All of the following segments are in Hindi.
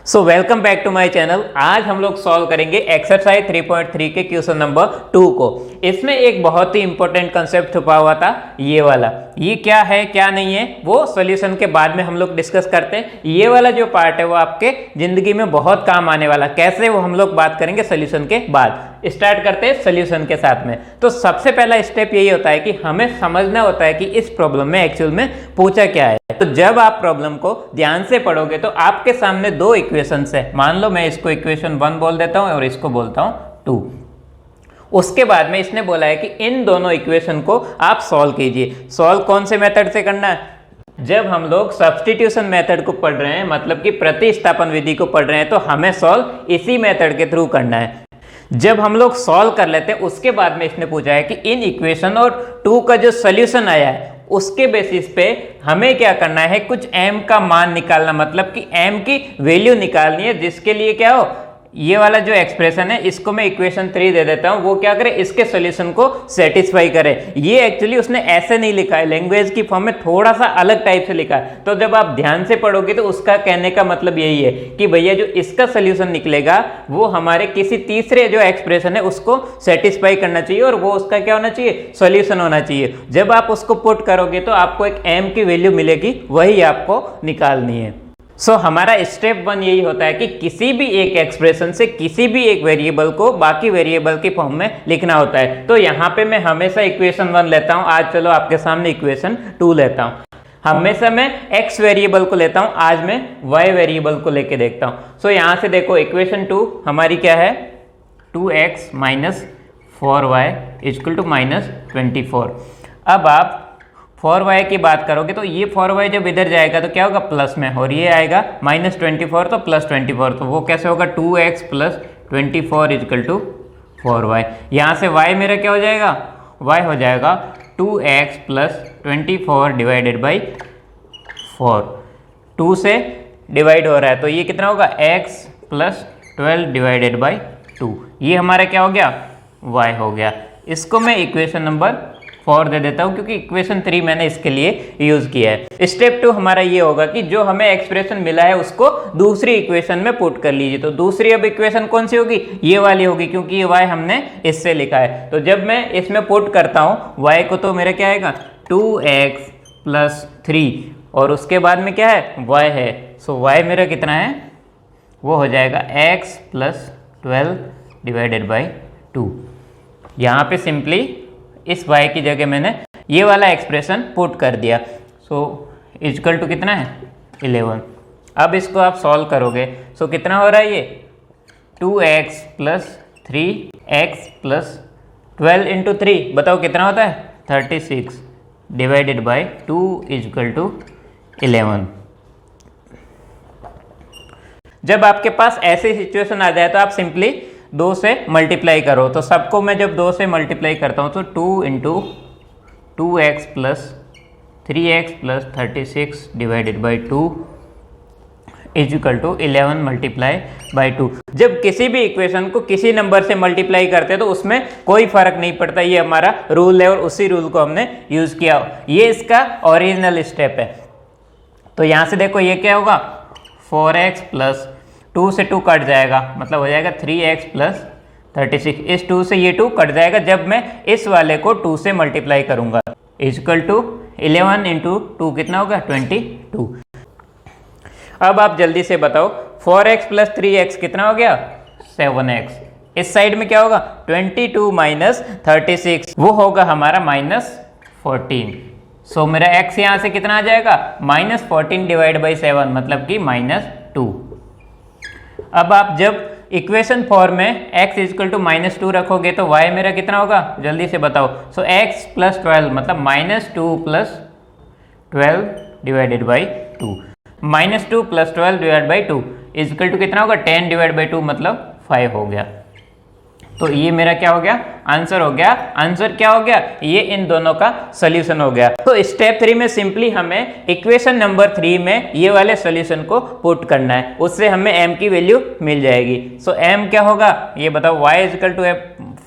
So welcome back to my channel. आज हम लोग सॉल्व करेंगे एक्सरसाइज 3.3 के क्वेश्चन नंबर 2 को। इसमें एक बहुत ही इंपॉर्टेंट कंसेप्ट छुपा हुआ था, ये वाला। ये क्या है क्या नहीं है वो सॉल्यूशन के बाद में हम लोग डिस्कस करते हैं। ये वाला जो पार्ट है वो आपके जिंदगी में बहुत काम आने वाला, कैसे वो हम लोग बात करेंगे सॉल्यूशन के बाद। स्टार्ट करते हैं सॉल्यूशन के साथ में। तो सबसे पहला स्टेप यही होता है कि हमें समझना होता है कि इस प्रॉब्लम में एक्चुअल में पूछा क्या है। तो जब आप प्रॉब्लम को ध्यान से पढ़ोगे तो आपके सामने दो इक्वेशंस है। मान लो मैं इसको इक्वेशन 1 बोल देता हूं और इसको बोलता हूं 2। उसके बाद में इसने बोला है कि इन दोनों इक्वेशन को आप सॉल्व कीजिए। सॉल्व कौन से मेथड से करना है? जब हम लोग सब्स्टिट्यूशन मेथड को पढ़ रहे हैं, मतलब कि प्रतिस्थापन विधि को पढ़ रहे हैं, तो हमें सॉल्व इसी मेथड के थ्रू करना है। जब हम लोग सॉल्व कर लेते हैं उसके बाद में इसने पूछा है कि इन इक्वेशन और 2 का जो सॉल्यूशन आया है उसके बेसिस पे हमें क्या करना है, कुछ m का मान निकालना, मतलब कि m की वैल्यू निकालनी है, जिसके लिए क्या हो, ये वाला जो एक्सप्रेशन है इसको मैं इक्वेशन 3 दे देता हूं। वो क्या करे, इसके सॉल्यूशन को सेटिस्फाई करे। ये एक्चुअली उसने ऐसे नहीं लिखा है, लैंग्वेज की फॉर्म में थोड़ा सा अलग टाइप से लिखा है। तो जब आप ध्यान से पढ़ोगे तो उसका कहने का मतलब यही है कि भैया जो इसका सॉल्यूशन निकलेगा वो हमारे किसी तीसरे जो एक्सप्रेशन है उसको सेटिस्फाई करना चाहिए, और वो उसका क्या होना चाहिए, सॉल्यूशन होना चाहिए। जब आप उसको पुट करोगे तो आपको एक m की वैल्यू मिलेगी, वही आपको निकालनी है। हमारा स्टेप 1 यही होता है कि किसी भी एक एक्सप्रेशन से किसी भी एक वेरिएबल को बाकी वेरिएबल की फॉर्म में लिखना होता है। तो यहाँ पे मैं हमेशा इक्वेशन 1 लेता हूँ। आज चलो आपके सामने इक्वेशन 2 लेता हूँ। हमेशा मैं x वेरिएबल को लेता हूँ, आज मैं y वेरिएबल को लेके देखता हूँ। यहाँ से देखो इक्वेशन 2 हमारी क्या है, 2x minus 4y equal to minus 24। अब आप 4y की बात करोगे तो ये 4y जब इधर जाएगा तो क्या होगा, प्लस में, और ये आएगा माइनस 24 तो प्लस 24, तो वो कैसे होगा, 2x plus 24 equal to 4y। यहाँ से y मेरा क्या हो जाएगा, y हो जाएगा 2x प्लस 24 डिवाइडेड बाई 4। 2 से डिवाइड हो रहा है तो ये कितना होगा, x प्लस 12 डिवाइडेड बाई 2। ये हमारा क्या हो गया, y हो गया। इसको मैं इक्वेशन नंबर 4 दे देता हूं क्योंकि इक्वेशन 3 मैंने इसके लिए यूज किया है। स्टेप 2 हमारा ये होगा कि जो हमें एक्सप्रेशन मिला है उसको दूसरी इक्वेशन में पुट कर लीजिए। तो दूसरी अब इक्वेशन कौन सी होगी, ये वाली होगी, क्योंकि ये y हमने इससे लिखा है। तो जब मैं इसमें पुट करता हूं y को, तो मेरा क्या आएगा, 2x प्लस 3, और उसके बाद में क्या है, y है। y मेरा कितना है, वो हो जाएगा x प्लस 12 डिवाइडेड बाई 2। यहाँ पे सिंपली इस y की जगह मैंने ये वाला एक्सप्रेशन पुट कर दिया। इक्वल टू कितना है, 11। अब इसको आप सॉल्व करोगे कितना हो रहा है, ये 2x plus 3x plus 12 into 3, बताओ कितना होता है, 36 डिवाइडेड बाई 2 इक्वल टू 11। जब आपके पास ऐसी सिचुएशन आ जाए तो आप सिंपली 2 से मल्टीप्लाई करो। तो सबको मैं जब 2 से मल्टीप्लाई करता हूँ तो 2 into 2x plus 3x plus 36 divided by 2 is equal to 11 multiply by 2। जब किसी भी इक्वेशन को किसी नंबर से मल्टीप्लाई करते हैं तो उसमें कोई फर्क नहीं पड़ता, ये हमारा रूल है और उसी रूल को हमने यूज किया। ये इसका ओरिजिनल स्टेप है। तो यहाँ से देखो ये क्या होगा, 4x प्लस 2 से 2 कट जाएगा, मतलब हो जाएगा 3x प्लस 36। इस 2 से ये 2 कट जाएगा जब मैं इस वाले को 2 से मल्टीप्लाई करूंगा। इक्वल टू 11 इंटू 2 कितना होगा, 22। अब आप जल्दी से बताओ 4x प्लस 3x कितना हो गया, 7x। इस साइड में क्या होगा, 22 माइनस 36, वो होगा हमारा माइनस 14। मेरा x यहाँ से कितना आ जाएगा, माइनस 14 डिवाइड बाई 7, मतलब कि माइनस 2। अब आप जब इक्वेशन 4 में x इक्वल टू माइनस 2 रखोगे तो y मेरा कितना होगा, जल्दी से बताओ। x प्लस 12 मतलब minus 2 plus 12 divided by 2। Minus 2 plus 12 divide by 2 equal to कितना होगा, 10 डिवाइड बाई 2 मतलब 5 हो गया। तो ये मेरा क्या हो गया, आंसर हो गया। आंसर क्या हो गया, ये इन दोनों का सॉल्यूशन हो गया। तो स्टेप 3 में सिंपली हमें इक्वेशन नंबर 3 में ये वाले सॉल्यूशन को पुट करना है, उससे हमें m की वैल्यू मिल जाएगी। m क्या होगा ये बताओ, y equal to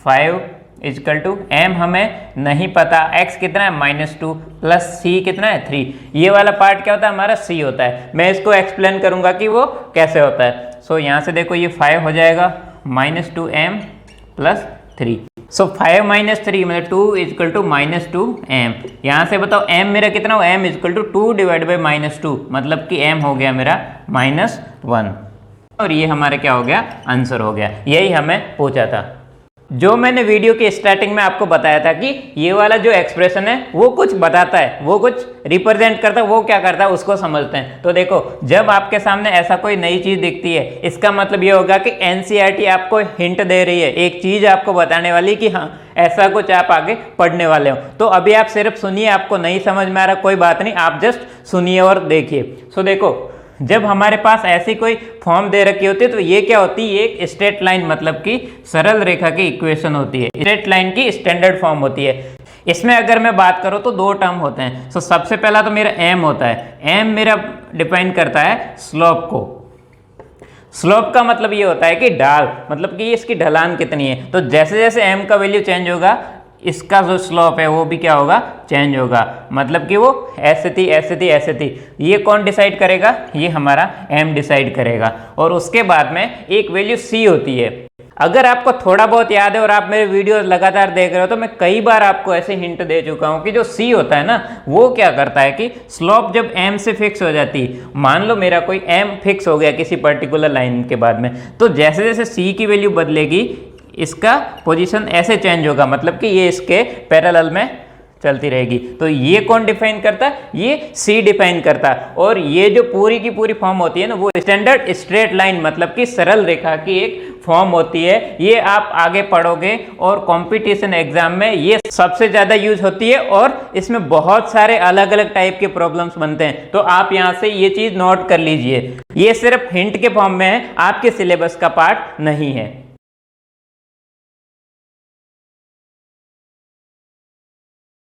5 equal to m हमें नहीं पता, x कितना है -2 प्लस c कितना है 3। ये वाला पार्ट क्या होता है हमारा c होता है। मैं इसको एक्सप्लेन करूंगा कि वो कैसे होता है। सो यहाँ से देखो ये 5 हो जाएगा -2m प्लस 3। सो 5 - 3 मतलब 2 इजकल टू -2m। यहाँ से बताओ m मेरा कितना हो, m equal to 2 divide by -2 मतलब कि m हो गया मेरा -1। और ये हमारा क्या हो गया, आंसर हो गया। यही हमें पूछा था। जो मैंने वीडियो के स्टार्टिंग में आपको बताया था कि ये वाला जो एक्सप्रेशन है वो कुछ बताता है, वो कुछ रिप्रेजेंट करता है, वो क्या करता है उसको समझते हैं। तो देखो, जब आपके सामने ऐसा कोई नई चीज दिखती है, इसका मतलब ये होगा कि एनसीईआरटी आपको हिंट दे रही है, एक चीज आपको बताने वाली कि हाँ ऐसा कुछ आप आगे पढ़ने वाले हो। तो अभी आप सिर्फ सुनिए, आपको नहीं समझ में आ रहा कोई बात नहीं, आप जस्ट सुनिए और देखिए। सो देखो, जब हमारे पास ऐसी कोई फॉर्म दे रखी होती है तो ये क्या होती है, एक स्ट्रेट लाइन मतलब कि सरल रेखा की इक्वेशन होती है, स्ट्रेट लाइन की स्टैंडर्ड फॉर्म होती है। इसमें अगर मैं बात करूं तो दो टर्म होते हैं। सो सबसे पहला तो मेरा m होता है, m मेरा डिपेंड करता है स्लोप को। स्लोप का मतलब ये होता है कि ढाल, मतलब कि इसकी ढलान कितनी है। तो जैसे जैसे m का वैल्यू चेंज होगा, इसका जो स्लोप है वो भी क्या होगा, चेंज होगा। मतलब कि वो ऐसे थी ऐसे थी ऐसे थी। ये कौन डिसाइड करेगा, ये हमारा m डिसाइड करेगा। और उसके बाद में एक वैल्यू c होती है। अगर आपको थोड़ा बहुत याद है और आप मेरे वीडियो लगातार देख रहे हो तो मैं कई बार आपको ऐसे हिंट दे चुका हूं कि जो c होता है ना, वो क्या करता है कि स्लोप जब m से फिक्स हो जाती है, मान लो मेरा कोई m फिक्स हो गया किसी पर्टिकुलर लाइन के बाद में, तो जैसे जैसे c की वैल्यू बदलेगी इसका पोजीशन ऐसे चेंज होगा, मतलब कि ये इसके पैरेलल में चलती रहेगी। तो ये कौन डिफाइन करता है, ये C डिफाइन करता है। और ये जो पूरी की पूरी फॉर्म होती है ना, वो स्टैंडर्ड स्ट्रेट लाइन मतलब कि सरल रेखा की एक फॉर्म होती है। ये आप आगे पढ़ोगे और कंपटीशन एग्जाम में ये सबसे ज्यादा यूज होती है और इसमें बहुत सारे अलग अलग टाइप के प्रॉब्लम्स बनते हैं। तो आप यहाँ से ये चीज नोट कर लीजिए, ये सिर्फ हिंट के फॉर्म में है, आपके सिलेबस का पार्ट नहीं है।